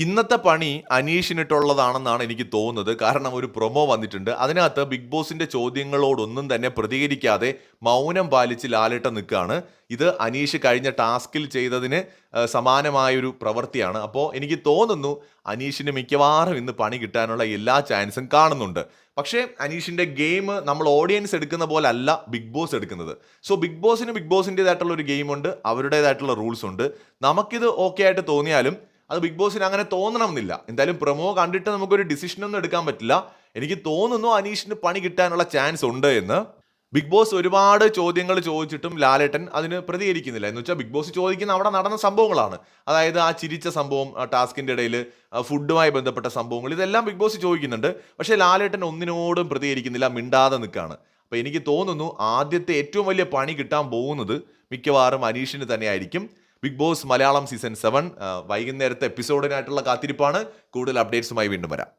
ഇന്നത്തെ പണി അനീഷിനിട്ടുള്ളതാണെന്നാണ് എനിക്ക് തോന്നുന്നത്. കാരണം ഒരു പ്രൊമോ വന്നിട്ടുണ്ട്. അതിനകത്ത് ബിഗ് ബോസിന്റെ ചോദ്യങ്ങളോടൊന്നും തന്നെ പ്രതികരിക്കാതെ മൗനം പാലിച്ച് ലാലേട്ടൻ നിൽക്കുകയാണ്. ഇത് അനീഷ് കഴിഞ്ഞ ടാസ്കിൽ ചെയ്തതിന് സമാനമായൊരു പ്രവൃത്തിയാണ്. അപ്പോൾ എനിക്ക് തോന്നുന്നു അനീഷിന് മിക്കവാറും ഇന്ന് പണി കിട്ടാനുള്ള എല്ലാ ചാൻസും കാണുന്നുണ്ട്. പക്ഷേ അനീഷിന്റെ ഗെയിം നമ്മൾ ഓഡിയൻസ് എടുക്കുന്ന പോലെ അല്ല ബിഗ് ബോസ് എടുക്കുന്നത്. സോ ബിഗ് ബോസിൻ്റെതായിട്ടുള്ള ഒരു ഗെയിമുണ്ട്, അവരുടേതായിട്ടുള്ള റൂൾസ് ഉണ്ട്. നമുക്കിത് ഓക്കെ ആയിട്ട് തോന്നിയാലും അത് ബിഗ് ബോസിന് അങ്ങനെ തോന്നണം എന്നില്ല. എന്തായാലും പ്രൊമോ കണ്ടിട്ട് നമുക്കൊരു ഡിസിഷനൊന്നും എടുക്കാൻ പറ്റില്ല. എനിക്ക് തോന്നുന്നു അനീഷിന് പണി കിട്ടാനുള്ള ചാൻസ് ഉണ്ട് എന്ന്. ബിഗ് ബോസ് ഒരുപാട് ചോദ്യങ്ങൾ ചോദിച്ചിട്ടും ലാലേട്ടൻ അതിന് പ്രതികരിക്കുന്നില്ല. എന്ന് വെച്ചാൽ ബിഗ് ബോസ് ചോദിക്കുന്ന അവിടെ നടന്ന സംഭവങ്ങളാണ്. അതായത് ആ ചിരിച്ച സംഭവം, ടാസ്കിന്റെ ഇടയിൽ ഫുഡുമായി ബന്ധപ്പെട്ട സംഭവങ്ങൾ, ഇതെല്ലാം ബിഗ് ബോസ് ചോദിക്കുന്നുണ്ട്. പക്ഷേ ലാലേട്ടൻ ഒന്നിനോടും പ്രതികരിക്കുന്നില്ല, മിണ്ടാതെ നിൽക്കുകയാണ്. അപ്പോൾ എനിക്ക് തോന്നുന്നു ആദ്യത്തെ ഏറ്റവും വലിയ പണി കിട്ടാൻ പോകുന്നത് മിക്കവാറും അനീഷിന് തന്നെയായിരിക്കും. ബിഗ് ബോസ് മലയാളം സീസൺ 7 വൈകുന്നേരത്തെ എപ്പിസോഡിനായിട്ടുള്ള കാത്തിരിപ്പാണ്. കൂടുതൽ അപ്ഡേറ്റ്സുമായി വീണ്ടും വരാം.